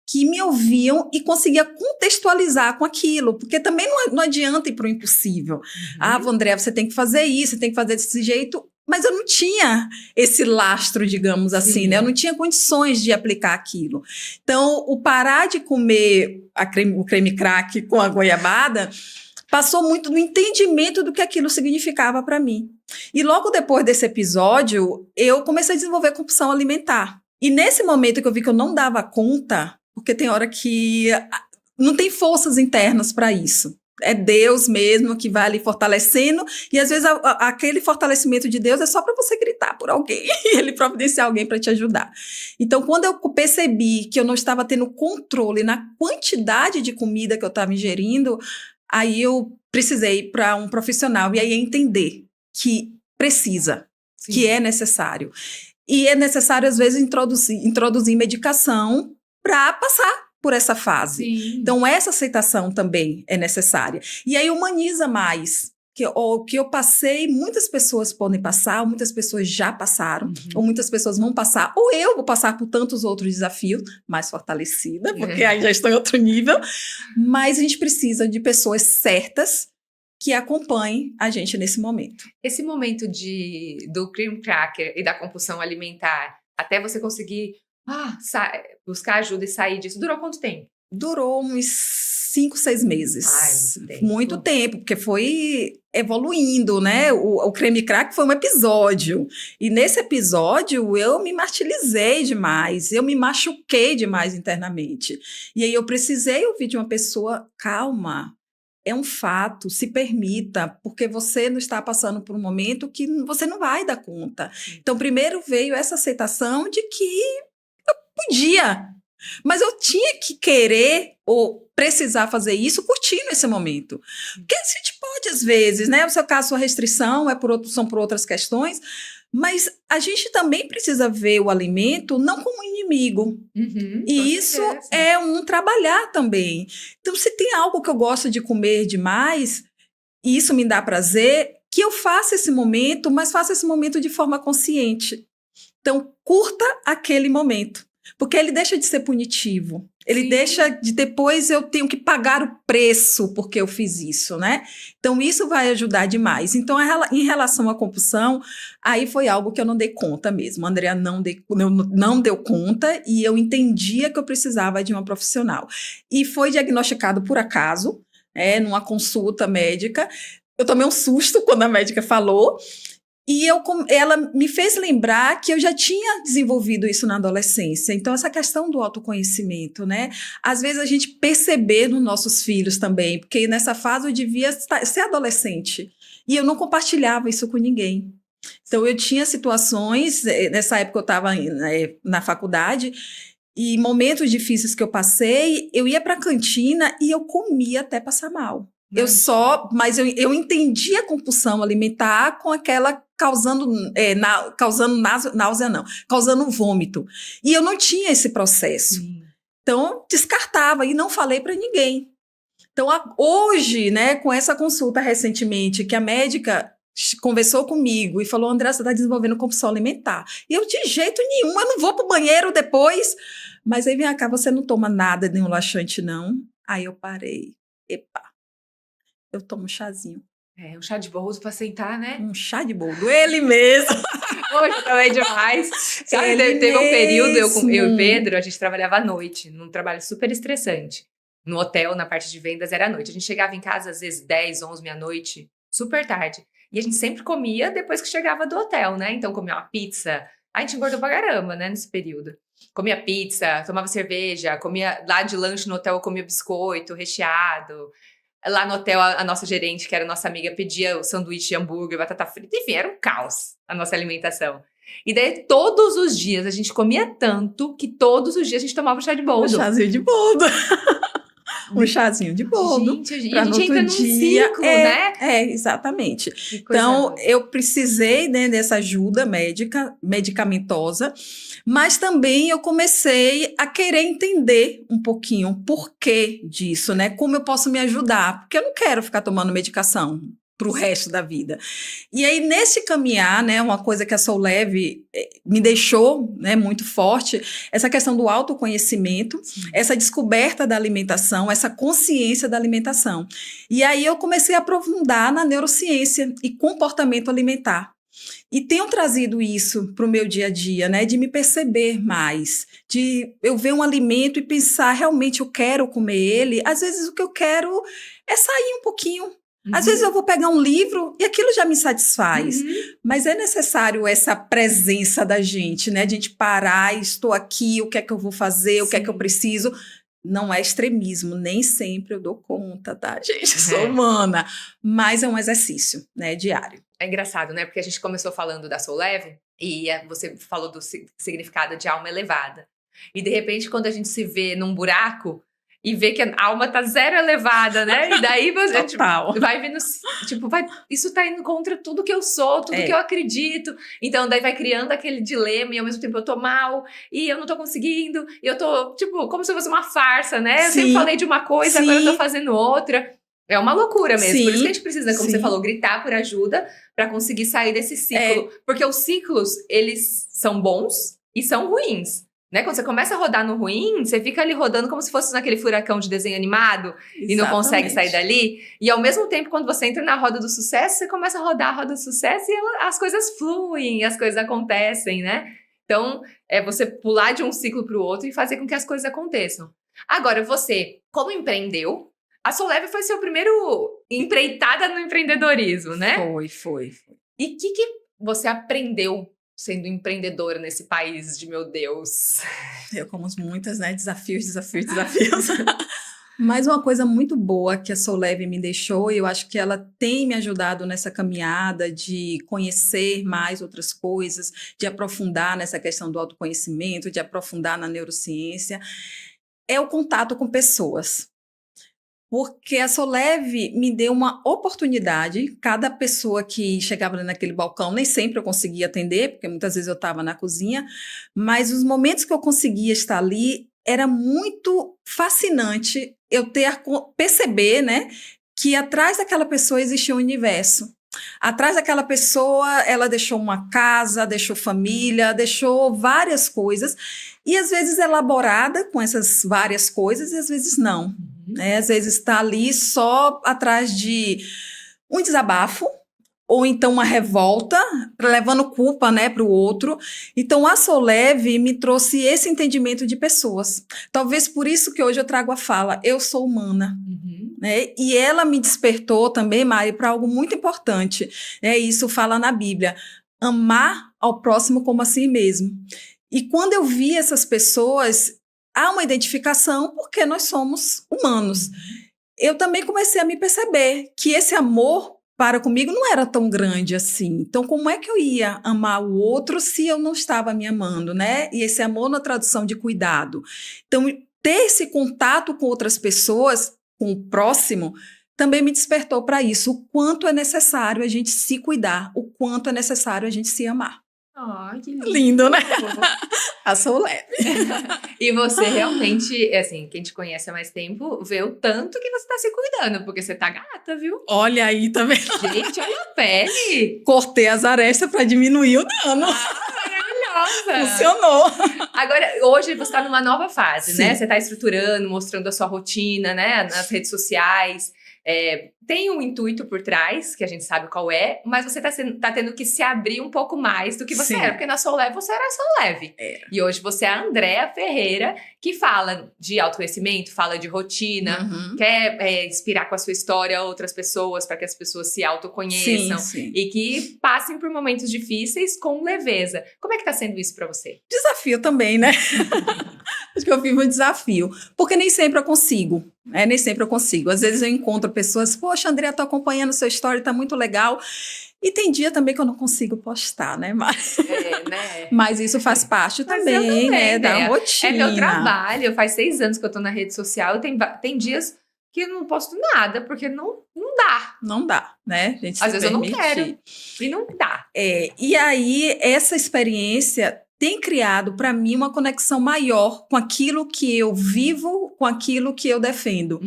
que me ouviam e conseguia contextualizar com aquilo, porque também não adianta ir para o impossível. André, você tem que fazer isso, você tem que fazer desse jeito, mas eu não tinha esse lastro, digamos assim, né? Eu não tinha condições de aplicar aquilo. Então, o parar de comer o creme crack com a goiabada passou muito no entendimento do que aquilo significava para mim. E logo depois desse episódio, eu comecei a desenvolver compulsão alimentar. E nesse momento que eu vi que eu não dava conta, porque tem hora que não tem forças internas para isso. É Deus mesmo que vai ali fortalecendo, e às vezes aquele fortalecimento de Deus é só para você gritar por alguém, e ele providenciar alguém para te ajudar. Então, quando eu percebi que eu não estava tendo controle na quantidade de comida que eu estava ingerindo, aí eu precisei ir para um profissional, e aí entender que precisa, Sim. que é necessário. E é necessário, às vezes, introduzir medicação para passar por essa fase. Sim. Então, essa aceitação também é necessária. E aí humaniza mais. O que eu passei, muitas pessoas podem passar, ou muitas pessoas já passaram, ou muitas pessoas vão passar, ou eu vou passar por tantos outros desafios, mais fortalecida, porque aí já estou em outro nível. Mas a gente precisa de pessoas certas que acompanhem a gente nesse momento. Esse momento do cream cracker e da compulsão alimentar, até você conseguir buscar ajuda e sair disso, durou quanto tempo? Durou uns 5, 6 meses. Muito tempo, porque foi evoluindo, né? O creme crack foi um episódio. E nesse episódio, eu me martirizei demais, eu me machuquei demais internamente. E aí eu precisei ouvir de uma pessoa, calma, é um fato, se permita, porque você não está passando por um momento que você não vai dar conta. Então, primeiro veio essa aceitação de que eu podia, mas eu tinha que querer ou precisar fazer isso curtindo esse momento. Porque a gente pode, às vezes, né? No seu caso, sua restrição são por outras questões, mas a gente também precisa ver o alimento não como inimigo. E isso é um trabalhar também. Então, se tem algo que eu gosto de comer demais, e isso me dá prazer, que eu faça esse momento, mas faça esse momento de forma consciente. Então, curta aquele momento. Porque ele deixa de ser punitivo. Ele deixa de depois eu tenho que pagar o preço porque eu fiz isso, né? Então, isso vai ajudar demais. Então, em relação à compulsão, aí foi algo que eu não dei conta mesmo. A Andrea não deu conta e eu entendia que eu precisava de uma profissional. E foi diagnosticado por acaso, numa consulta médica. Eu tomei um susto quando a médica falou. E ela me fez lembrar que eu já tinha desenvolvido isso na adolescência. Então, essa questão do autoconhecimento, né? Às vezes, a gente perceber nos nossos filhos também, porque nessa fase eu devia ser adolescente. E eu não compartilhava isso com ninguém. Então, eu tinha situações, nessa época eu estava na faculdade, e momentos difíceis que eu passei, eu ia para a cantina e eu comia até passar mal. Mas eu entendi a compulsão alimentar com aquela causando náusea, não, causando vômito. E eu não tinha esse processo. Então, descartava e não falei para ninguém. Então, hoje, né, com essa consulta recentemente, que a médica conversou comigo e falou, André, você está desenvolvendo compulsão alimentar. E eu, de jeito nenhum, eu não vou para o banheiro depois. Mas aí, vem cá, você não toma nada, nenhum laxante, não? Aí eu parei. Epa, eu tomo um chazinho. Um chá de boldo para sentar, né? Um chá de boldo, ele mesmo. Hoje também demais. Sabe, teve um período, eu e Pedro, a gente trabalhava à noite, num trabalho super estressante. No hotel, na parte de vendas, era à noite. A gente chegava em casa, às vezes, 10, 11, meia-noite, super tarde. E a gente sempre comia depois que chegava do hotel, né? Então, comia uma pizza. A gente engordou pra caramba, né, nesse período. Comia pizza, tomava cerveja, comia lá de lanche no hotel, eu comia biscoito recheado. Lá no hotel, a nossa gerente, que era nossa amiga, pedia o sanduíche de hambúrguer, batata frita. Enfim, era um caos a nossa alimentação. E daí, todos os dias, a gente comia tanto que todos os dias a gente tomava um chá de boldo. Um chazinho de boldo. Um chazinho de boldo. Gente, a gente entra num ciclo, né? Exatamente. Então, eu precisei, né, dessa ajuda medicamentosa, mas também eu comecei a querer entender um pouquinho o porquê disso, né? Como eu posso me ajudar, porque eu não quero ficar tomando medicação para o resto da vida. E aí, nesse caminhar, né, uma coisa que a Sou Leve me deixou, né, muito forte, essa questão do autoconhecimento, essa descoberta da alimentação, essa consciência da alimentação. E aí eu comecei a aprofundar na neurociência e comportamento alimentar. E tenho trazido isso para o meu dia a dia, né, de me perceber mais, de eu ver um alimento e pensar, realmente eu quero comer ele. Às vezes o que eu quero é sair um pouquinho. Às vezes eu vou pegar um livro e aquilo já me satisfaz, mas é necessário essa presença da gente, né? De a gente parar, estou aqui, o que é que eu vou fazer, o que é que eu preciso. Não é extremismo, nem sempre eu dou conta, tá, gente? Sou humana, mas é um exercício, né, diário. É engraçado, né? Porque a gente começou falando da Sou Leve e você falou do significado de alma elevada. E de repente, quando a gente se vê num buraco, e ver que a alma tá zero elevada, né? E daí você vai vendo, tipo, isso tá indo contra tudo que eu sou, tudo que eu acredito. Então, daí vai criando aquele dilema e ao mesmo tempo eu tô mal e eu não tô conseguindo. E eu tô, tipo, como se fosse uma farsa, né? Eu sempre falei de uma coisa, agora eu tô fazendo outra. É uma loucura mesmo. Por isso que a gente precisa, como você falou, gritar por ajuda pra conseguir sair desse ciclo. Porque os ciclos, eles são bons e são ruins. Né? Quando você começa a rodar no ruim, você fica ali rodando como se fosse naquele furacão de desenho animado. Exatamente. E não consegue sair dali. E ao mesmo tempo, quando você entra na roda do sucesso, você começa a rodar a roda do sucesso e as coisas fluem, as coisas acontecem, né? Então, é você pular de um ciclo para o outro e fazer com que as coisas aconteçam. Agora, você, como empreendeu, a Sou Leve foi seu primeiro empreitada no empreendedorismo, né? Foi. E o que você aprendeu sendo empreendedora nesse país de meu Deus? Eu, como muitas, né? Desafios. Mas uma coisa muito boa que a Sou Leve me deixou, e eu acho que ela tem me ajudado nessa caminhada de conhecer mais outras coisas, de aprofundar nessa questão do autoconhecimento, de aprofundar na neurociência, é o contato com pessoas. Porque a Sou Leve me deu uma oportunidade, cada pessoa que chegava ali naquele balcão, nem sempre eu conseguia atender, porque muitas vezes eu estava na cozinha, mas os momentos que eu conseguia estar ali, era muito fascinante eu perceber, né, que atrás daquela pessoa existia um universo. Atrás daquela pessoa, ela deixou uma casa, deixou família, deixou várias coisas, e às vezes elaborada com essas várias coisas, e às vezes não. Né? Às vezes está ali só atrás de um desabafo, ou então uma revolta, levando culpa, né, para o outro. Então, a Sou Leve me trouxe esse entendimento de pessoas. Talvez por isso que hoje eu trago a fala, eu sou humana. Né? E ela me despertou também, Mari, para algo muito importante. Isso fala na Bíblia, amar ao próximo como a si mesmo. E quando eu vi essas pessoas, há uma identificação porque nós somos humanos. Eu também comecei a me perceber que esse amor para comigo não era tão grande assim. Então, como é que eu ia amar o outro se eu não estava me amando, né? E esse amor na tradução de cuidado. Então, ter esse contato com outras pessoas, com o próximo, também me despertou para isso, o quanto é necessário a gente se cuidar, o quanto é necessário a gente se amar. Ai, que lindo. Lindo, né? A Sou Leve. E você realmente, assim, quem te conhece há mais tempo, vê o tanto que você tá se cuidando, porque você tá gata, viu? Olha aí, tá vendo? Gente, olha a pele. Cortei as arestas para diminuir o dano. Maravilhosa. Funcionou. Agora, hoje você tá numa nova fase, Sim. né? Você tá estruturando, mostrando a sua rotina, né? Nas redes sociais. Tem um intuito por trás, que a gente sabe qual é, mas você tá tendo que se abrir um pouco mais do que você Sim. era, porque na Soul Leve você era Soul Leve. Era. E hoje você é a Andréa Ferreira, que fala de autoconhecimento, fala de rotina, quer inspirar com a sua história outras pessoas, para que as pessoas se autoconheçam Sim. e que passem por momentos difíceis com leveza. Como é que tá sendo isso para você? Desafio também, né? Acho que eu vivo um desafio, porque nem sempre eu consigo, né? Nem sempre eu consigo. Às vezes eu encontro pessoas, poxa, Andréa, tô acompanhando o seu story, tá muito legal. E tem dia também que eu não consigo postar, né? Mas isso faz parte também, né? Da rotina. É meu trabalho, faz 6 anos que eu tô na rede social, tem dias que eu não posto nada, porque não dá. Não dá, né? A gente Às vezes eu não quero, e não dá. E aí, essa experiência tem criado para mim uma conexão maior com aquilo que eu vivo, com aquilo que eu defendo.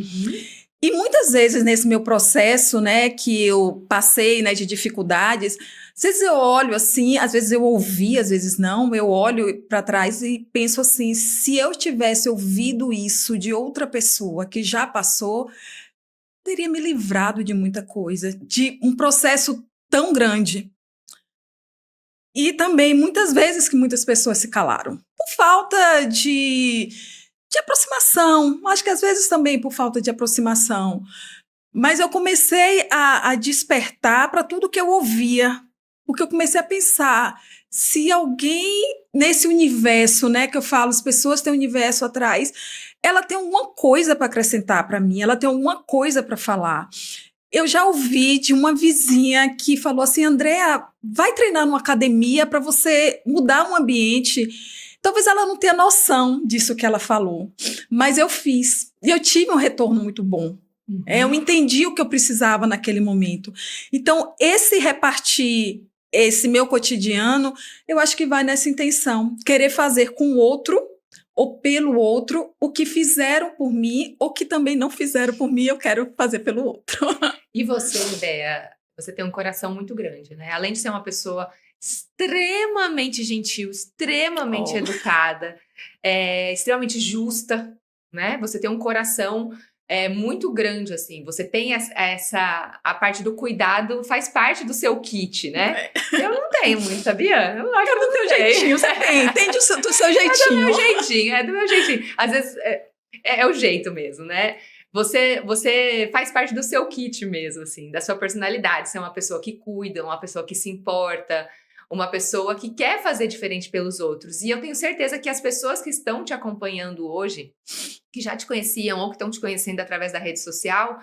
E muitas vezes nesse meu processo, né, que eu passei, né, de dificuldades, às vezes eu olho assim, às vezes eu ouvi, às vezes não, eu olho para trás e penso assim, se eu tivesse ouvido isso de outra pessoa que já passou, teria me livrado de muita coisa, de um processo tão grande. E também, muitas vezes que muitas pessoas se calaram. Por falta de aproximação. Acho que às vezes também por falta de aproximação. Mas eu comecei a despertar para tudo que eu ouvia. Porque eu comecei a pensar, se alguém nesse universo, né, que eu falo, as pessoas têm um universo atrás, ela tem alguma coisa para acrescentar para mim, ela tem alguma coisa para falar. Eu já ouvi de uma vizinha que falou assim, Andréa, vai treinar numa academia para você mudar um ambiente. Talvez ela não tenha noção disso que ela falou, mas eu fiz. E eu tive um retorno muito bom. Eu entendi o que eu precisava naquele momento. Então, esse repartir, esse meu cotidiano, eu acho que vai nessa intenção. Querer fazer com o outro ou pelo outro o que fizeram por mim ou que também não fizeram por mim, eu quero fazer pelo outro. E você, Bea, você tem um coração muito grande, né? Além de ser uma pessoa extremamente gentil, extremamente educada, extremamente justa, né? Você tem um coração muito grande, assim. Você tem a parte do cuidado, faz parte do seu kit, né? Eu não tenho muito, sabia? Eu acho que do teu jeitinho, você tem do seu jeitinho. É do meu jeitinho. Às vezes é o jeito mesmo, né? Você faz parte do seu kit mesmo, assim, da sua personalidade. Você é uma pessoa que cuida, uma pessoa que se importa, uma pessoa que quer fazer diferente pelos outros. E eu tenho certeza que as pessoas que estão te acompanhando hoje, que já te conheciam ou que estão te conhecendo através da rede social,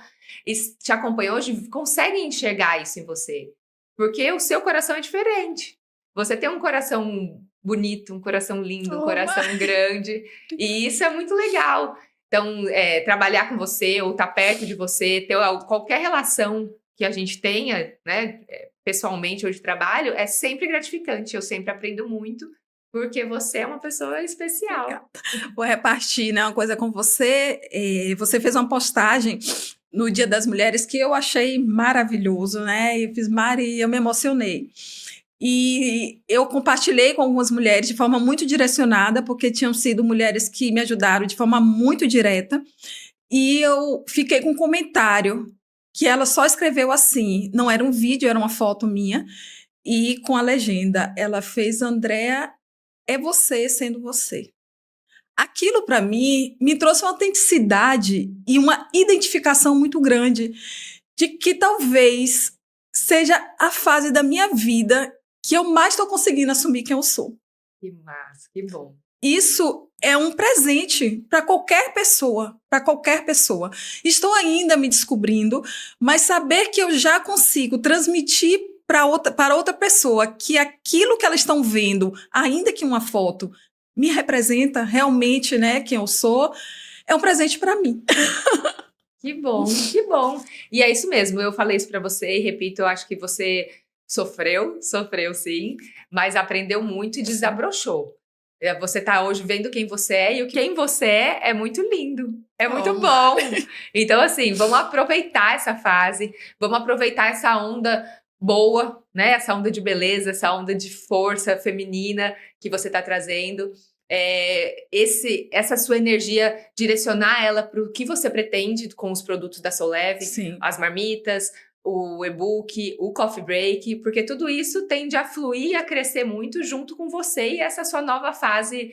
e te acompanham hoje, conseguem enxergar isso em você. Porque o seu coração é diferente. Você tem um coração bonito, um coração lindo, um coração grande. E isso é muito legal. Então, trabalhar com você ou estar perto de você, ter qualquer relação que a gente tenha, né, pessoalmente ou de trabalho, é sempre gratificante. Eu sempre aprendo muito, porque você é uma pessoa especial. Obrigada. Vou repartir, né, uma coisa com você. Você fez uma postagem no Dia das Mulheres que eu achei maravilhoso, né? Eu fiz, Mari, eu me emocionei. E eu compartilhei com algumas mulheres de forma muito direcionada, porque tinham sido mulheres que me ajudaram de forma muito direta. E eu fiquei com um comentário que ela só escreveu assim, não era um vídeo, era uma foto minha, e com a legenda, ela fez, Andréa, é você sendo você. Aquilo, para mim, me trouxe uma autenticidade e uma identificação muito grande de que talvez seja a fase da minha vida que eu mais estou conseguindo assumir quem eu sou. Que massa, que bom. Isso é um presente para qualquer pessoa, Estou ainda me descobrindo, mas saber que eu já consigo transmitir para outra pessoa que aquilo que elas estão vendo, ainda que uma foto, me representa realmente, né, quem eu sou, é um presente para mim. Que bom, que bom. E é isso mesmo, eu falei isso pra você e repito, eu acho que você sofreu sim, mas aprendeu muito e desabrochou. Você tá hoje vendo quem você é e o quem você é muito lindo, é muito bom. Então assim, vamos aproveitar essa fase, vamos aproveitar essa onda boa, né? Essa onda de beleza, essa onda de força feminina que você tá trazendo. Essa sua energia, direcionar ela para o que você pretende com os produtos da Soleve, Sim. as marmitas, o e-book, o coffee break, porque tudo isso tende a fluir e a crescer muito junto com você e essa sua nova fase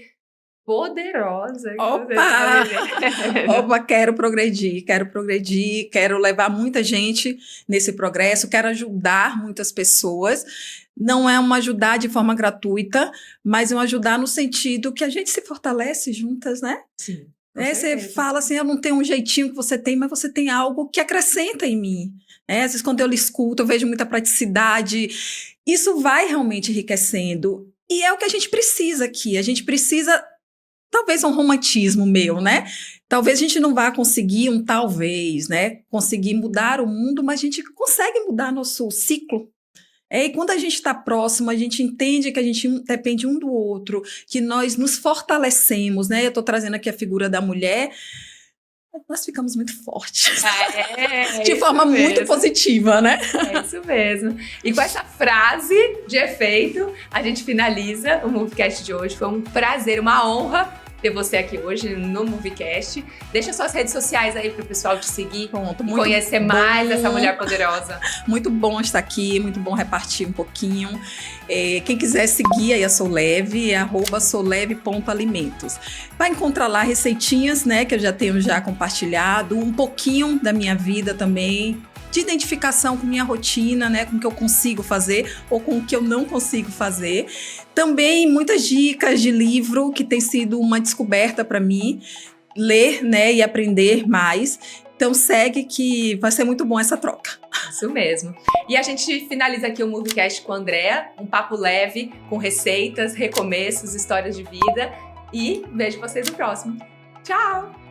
poderosa. Opa! Opa, quero progredir, quero levar muita gente nesse progresso, quero ajudar muitas pessoas. Não é uma ajudar de forma gratuita, mas é um ajudar no sentido que a gente se fortalece juntas, né? Sim. Você fala assim, eu não tenho um jeitinho que você tem, mas você tem algo que acrescenta em mim. Às vezes, quando eu lhe escuto, eu vejo muita praticidade. Isso vai realmente enriquecendo. E é o que a gente precisa aqui. A gente precisa, talvez um romantismo meu, né? Talvez a gente não vá conseguir né? Conseguir mudar o mundo, mas a gente consegue mudar nosso ciclo. E quando a gente está próximo, a gente entende que a gente depende um do outro, que nós nos fortalecemos, né? Eu estou trazendo aqui a figura da mulher, nós ficamos muito fortes. De forma muito positiva, né? É isso mesmo. E com essa frase de efeito, a gente finaliza o Movecast de hoje. Foi um prazer, uma honra ter você aqui hoje no Movecast. Deixa suas redes sociais aí para o pessoal te seguir, conhecer mais essa mulher poderosa. Muito bom estar aqui, muito bom repartir um pouquinho. Quem quiser seguir aí a Soleve, é @soleve.alimentos. Vai encontrar lá receitinhas, né, que eu já tenho compartilhado, um pouquinho da minha vida também, de identificação com minha rotina, né, com o que eu consigo fazer ou com o que eu não consigo fazer. Também muitas dicas de livro, que tem sido uma descoberta para mim, ler, né, e aprender mais. Então segue que vai ser muito bom essa troca. Isso mesmo. E a gente finaliza aqui o Movecast com a Andrea, um papo leve, com receitas, recomeços, histórias de vida. E vejo vocês no próximo. Tchau!